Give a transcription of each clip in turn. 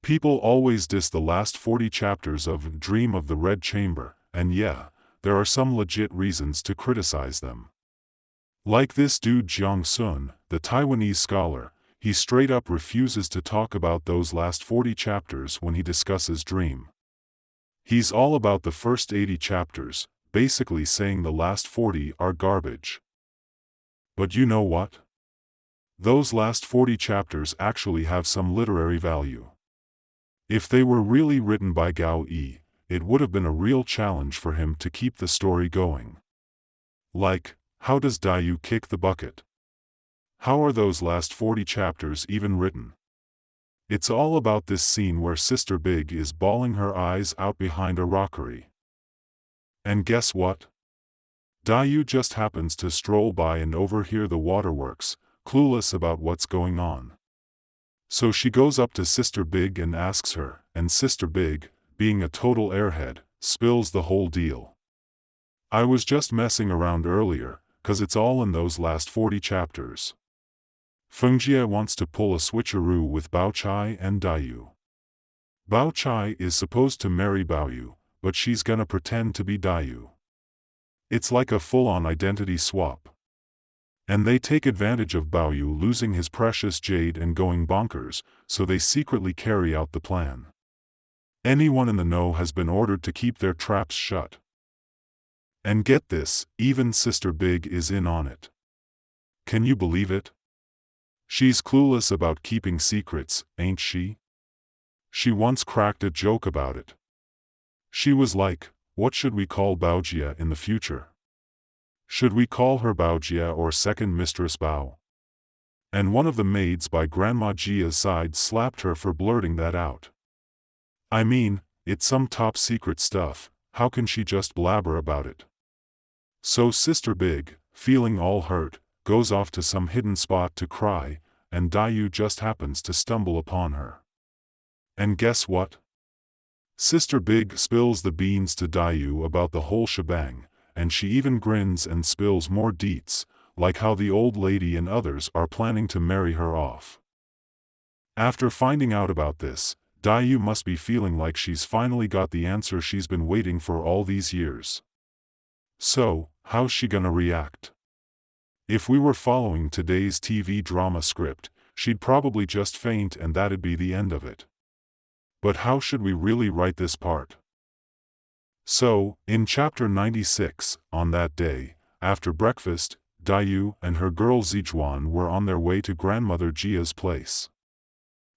People always diss the last 40 chapters of Dream of the Red Chamber, and yeah, there are some legit reasons to criticize them. Like this dude Jiang Sun, the Taiwanese scholar, he straight up refuses to talk about those last 40 chapters when he discusses Dream. He's all about the first 80 chapters, basically saying the last 40 are garbage. But you know what? Those last 40 chapters actually have some literary value. If they were really written by Gao Yi, it would have been a real challenge for him to keep the story going. Like, how does Daiyu kick the bucket? How are those last 40 chapters even written? It's all about this scene where Sister Big is bawling her eyes out behind a rockery. And guess what? Daiyu just happens to stroll by and overhear the waterworks, clueless about what's going on. So she goes up to Sister Big and asks her, and Sister Big, being a total airhead, spills the whole deal. I was just messing around earlier, 'cause it's all in those last 40 chapters. Fengjie wants to pull a switcheroo with Baochai and Daiyu. Baochai is supposed to marry Baoyu, but she's gonna pretend to be Daiyu. It's like a full-on identity swap. And they take advantage of Baoyu losing his precious jade and going bonkers, so they secretly carry out the plan. Anyone in the know has been ordered to keep their traps shut. And get this, even Sister Big is in on it. Can you believe it? She's clueless about keeping secrets, ain't she? She once cracked a joke about it. She was like, what should we call Baojia in the future? Should we call her Baojia or Second Mistress Bao? And one of the maids by Grandma Jia's side slapped her for blurting that out. I mean, it's some top secret stuff, how can she just blabber about it? So Sister Big, feeling all hurt, goes off to some hidden spot to cry, and Daiyu just happens to stumble upon her. And guess what? Sister Big spills the beans to Daiyu about the whole shebang, and she even grins and spills more deets, like how the old lady and others are planning to marry her off. After finding out about this, Daiyu must be feeling like she's finally got the answer she's been waiting for all these years. So, how's she gonna react? If we were following today's TV drama script, she'd probably just faint and that'd be the end of it. But how should we really write this part? So, in chapter 96, on that day, after breakfast, Daiyu and her girl Zijuan were on their way to Grandmother Jia's place.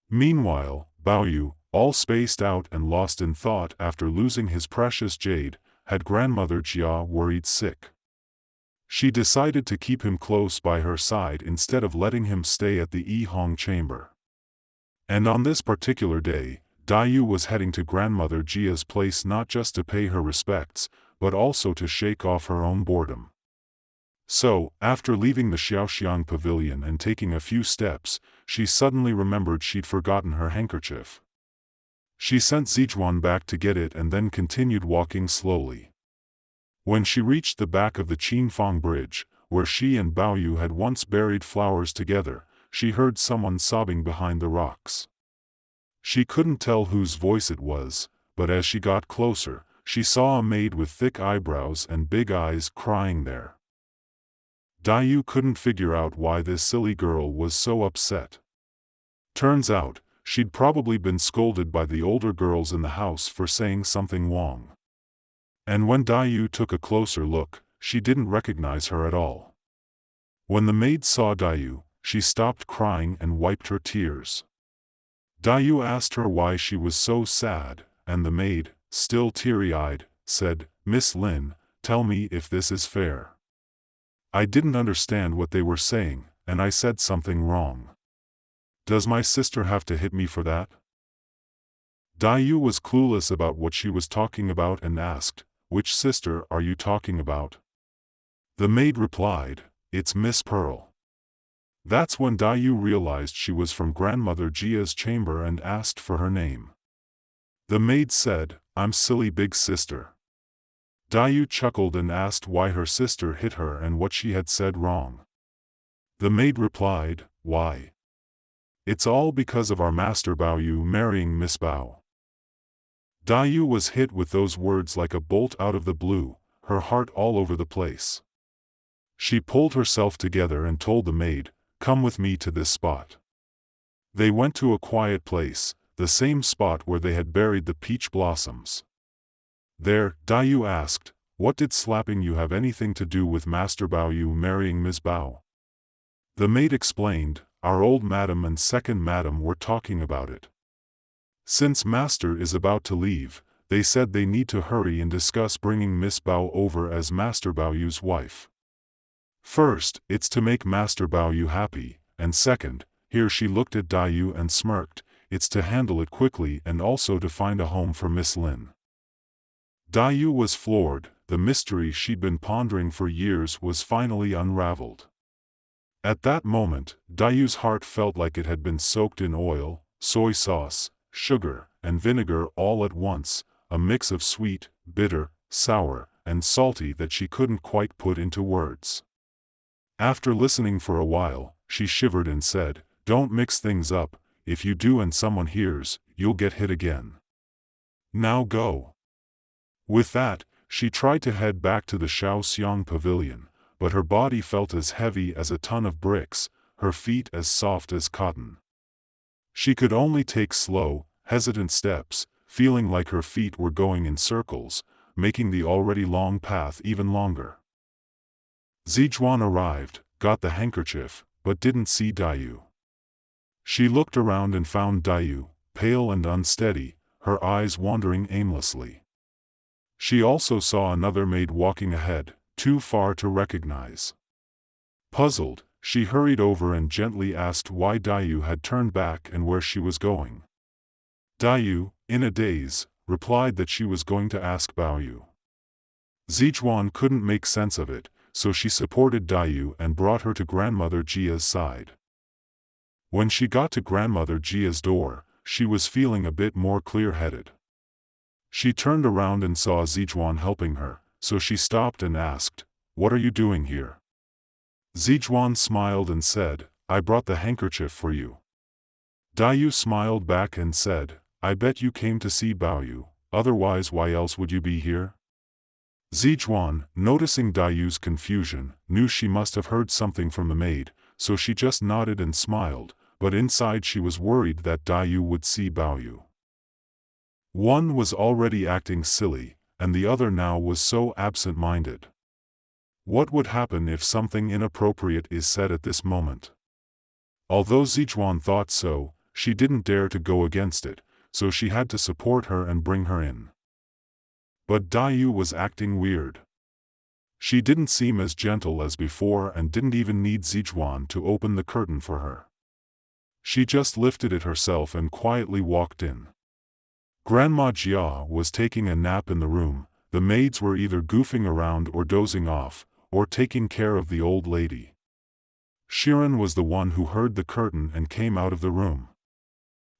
Meanwhile, Baoyu, all spaced out and lost in thought after losing his precious jade, had Grandmother Jia worried sick. She decided to keep him close by her side instead of letting him stay at the Yihong chamber. And on this particular day, Daiyu was heading to Grandmother Jia's place not just to pay her respects, but also to shake off her own boredom. So, after leaving the Xiaoxiang Pavilion and taking a few steps, she suddenly remembered she'd forgotten her handkerchief. She sent Zijuan back to get it and then continued walking slowly. When she reached the back of the Qinfang Bridge, where she and Baoyu had once buried flowers together, she heard someone sobbing behind the rocks. She couldn't tell whose voice it was, but as she got closer, she saw a maid with thick eyebrows and big eyes crying there. Daiyu couldn't figure out why this silly girl was so upset. Turns out, she'd probably been scolded by the older girls in the house for saying something wrong. And when Daiyu took a closer look, she didn't recognize her at all. When the maid saw Daiyu, she stopped crying and wiped her tears. Daiyu asked her why she was so sad, and the maid, still teary-eyed, said, "Miss Lin, tell me if this is fair. I didn't understand what they were saying, and I said something wrong. Does my sister have to hit me for that?" Daiyu was clueless about what she was talking about and asked, "Which sister are you talking about?" The maid replied, "It's Miss Pearl." That's when Daiyu realized she was from Grandmother Jia's chamber and asked for her name. The maid said, "I'm silly big sister." Daiyu chuckled and asked why her sister hit her and what she had said wrong. The maid replied, "Why? It's all because of our master Baoyu marrying Miss Bao. Daiyu was hit with those words like a bolt out of the blue, her heart all over the place. She pulled herself together and told the maid, "Come with me to this spot." They went to a quiet place, the same spot where they had buried the peach blossoms. There, Daiyu asked, "What did slapping you have anything to do with Master Baoyu marrying Ms. Bao?" The maid explained, "Our old madam and second madam were talking about it. Since Master is about to leave, they said they need to hurry and discuss bringing Miss Bao over as Master Baoyu's wife. First, it's to make Master Baoyu happy, and second," here she looked at Daiyu and smirked, "it's to handle it quickly and also to find a home for Miss Lin." Daiyu was floored. The mystery she'd been pondering for years was finally unraveled. At that moment, Daiyu's heart felt like it had been soaked in oil, soy sauce, sugar, and vinegar all at once, a mix of sweet, bitter, sour, and salty that she couldn't quite put into words. After listening for a while, she shivered and said, "Don't mix things up, if you do and someone hears, you'll get hit again. Now go." With that, she tried to head back to the Xiaoxiang Pavilion, but her body felt as heavy as a ton of bricks, her feet as soft as cotton. She could only take slow, hesitant steps, feeling like her feet were going in circles, making the already long path even longer. Zizhuan arrived, got the handkerchief, but didn't see Daiyu. She looked around and found Daiyu, pale and unsteady, her eyes wandering aimlessly. She also saw another maid walking ahead, too far to recognize. Puzzled, she hurried over and gently asked why Daiyu had turned back and where she was going. Daiyu, in a daze, replied that she was going to ask Baoyu. Zizhuan couldn't make sense of it, so she supported Daiyu and brought her to Grandmother Jia's side. When she got to Grandmother Jia's door, she was feeling a bit more clear-headed. She turned around and saw Zizhuan helping her, so she stopped and asked, "What are you doing here?" Zizhuan smiled and said, "I brought the handkerchief for you." Daiyu smiled back and said, "I bet you came to see Baoyu, otherwise why else would you be here?" Zizhuan, noticing Daiyu's confusion, knew she must have heard something from the maid, so she just nodded and smiled, but inside she was worried that Daiyu would see Baoyu. One was already acting silly, and the other now was so absent-minded. What would happen if something inappropriate is said at this moment? Although Zizhuan thought so, she didn't dare to go against it, so she had to support her and bring her in. But Daiyu was acting weird. She didn't seem as gentle as before and didn't even need Zizhuan to open the curtain for her. She just lifted it herself and quietly walked in. Grandma Jia was taking a nap in the room. The maids were either goofing around or dozing off, or taking care of the old lady. Shiren was the one who heard the curtain and came out of the room.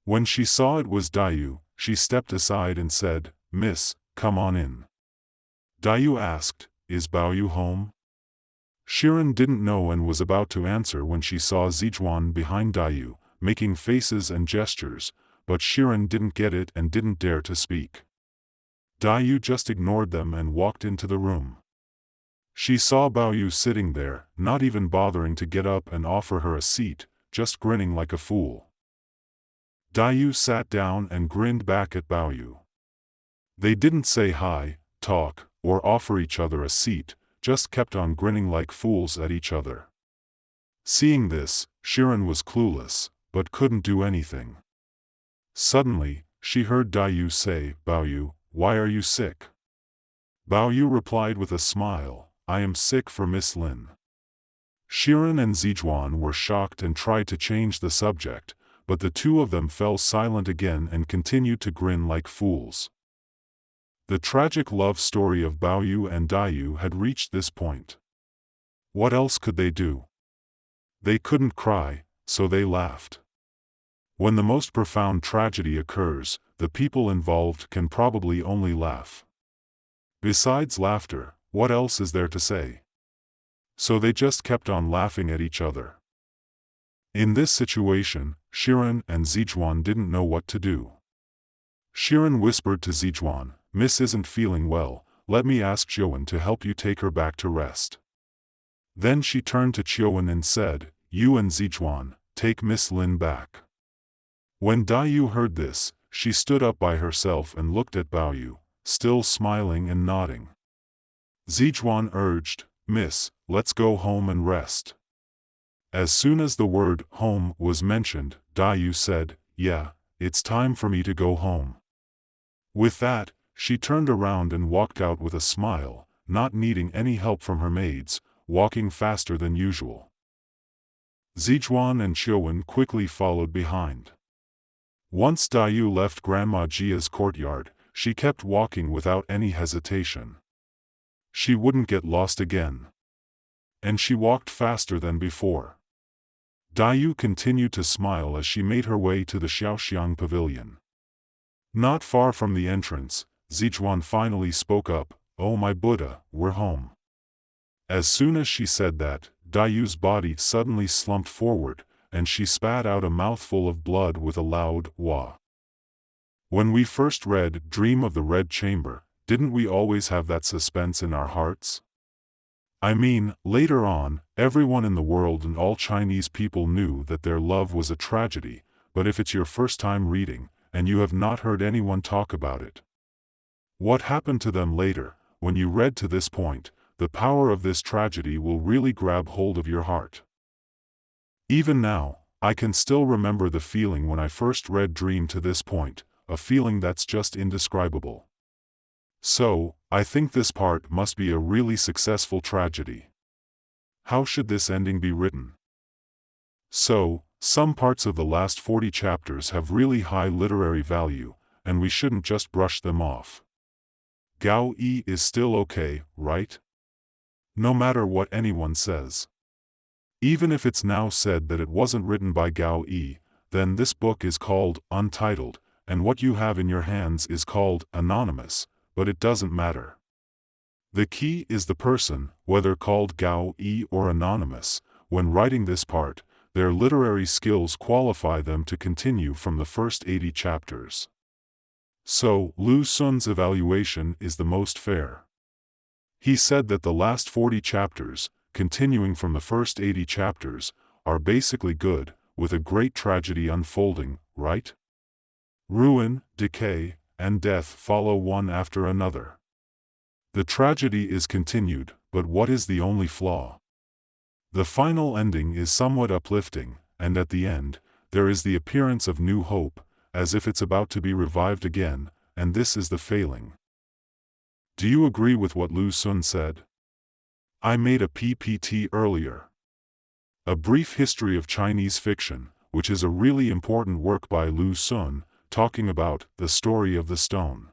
When she saw it was Daiyu, she stepped aside and said, "Miss, come on in." Daiyu asked, "Is Baoyu home?" Shiren didn't know and was about to answer when she saw Zizhuan behind Daiyu, making faces and gestures, but Shiren didn't get it and didn't dare to speak. Daiyu just ignored them and walked into the room. She saw Baoyu sitting there, not even bothering to get up and offer her a seat, just grinning like a fool. Daiyu sat down and grinned back at Baoyu. They didn't say hi, talk, or offer each other a seat, just kept on grinning like fools at each other. Seeing this, Shiren was clueless, but couldn't do anything. Suddenly, she heard Daiyu say, "Baoyu, why are you sick?" Baoyu replied with a smile, "I am sick for Miss Lin." Shiren and Zizhuan were shocked and tried to change the subject, but the two of them fell silent again and continued to grin like fools. The tragic love story of Baoyu and Daiyu had reached this point. What else could they do? They couldn't cry, so they laughed. When the most profound tragedy occurs, the people involved can probably only laugh. Besides laughter, what else is there to say? So they just kept on laughing at each other. In this situation, Shiren and Zijuan didn't know what to do. Shiren whispered to Zijuan, "Miss isn't feeling well, let me ask Zhouwen to help you take her back to rest." Then she turned to Zhouwen and said, "You and Zijuan, take Miss Lin back." When Daiyu heard this, she stood up by herself and looked at Baoyu, still smiling and nodding. Zijuan urged, "Miss, let's go home and rest." As soon as the word home was mentioned, Daiyu said, "Yeah, it's time for me to go home." With that, she turned around and walked out with a smile, not needing any help from her maids, walking faster than usual. Zijuan and Zhouwen quickly followed behind. Once Daiyu left Grandma Jia's courtyard, she kept walking without any hesitation. She wouldn't get lost again. And she walked faster than before. Daiyu continued to smile as she made her way to the Xiaoxiang Pavilion. Not far from the entrance, Zijuan finally spoke up, "Oh my Buddha, we're home." As soon as she said that, Daiyu's body suddenly slumped forward, and she spat out a mouthful of blood with a loud wah. When we first read Dream of the Red Chamber, didn't we always have that suspense in our hearts? I mean, later on, everyone in the world and all Chinese people knew that their love was a tragedy, but if it's your first time reading, and you have not heard anyone talk about it, what happened to them later, when you read to this point, the power of this tragedy will really grab hold of your heart. Even now, I can still remember the feeling when I first read Dream to this point, a feeling that's just indescribable. So, I think this part must be a really successful tragedy. How should this ending be written? So, some parts of the last 40 chapters have really high literary value, and we shouldn't just brush them off. Gao Yi is still okay, right? No matter what anyone says. Even if it's now said that it wasn't written by Gao Yi, then this book is called Untitled, and what you have in your hands is called Anonymous, but it doesn't matter. The key is the person, whether called Gao Yi or Anonymous, when writing this part, their literary skills qualify them to continue from the first 80 chapters. So, Lu Xun's evaluation is the most fair. He said that the last 40 chapters, continuing from the first 80 chapters, are basically good, with a great tragedy unfolding, right? Ruin, decay, and death follow one after another. The tragedy is continued, but what is the only flaw? The final ending is somewhat uplifting, and at the end, there is the appearance of new hope, as if it's about to be revived again, and this is the failing. Do you agree with what Lu Xun said? I made a PPT earlier. A Brief History of Chinese Fiction, which is a really important work by Lu Xun, talking about the story of the stone.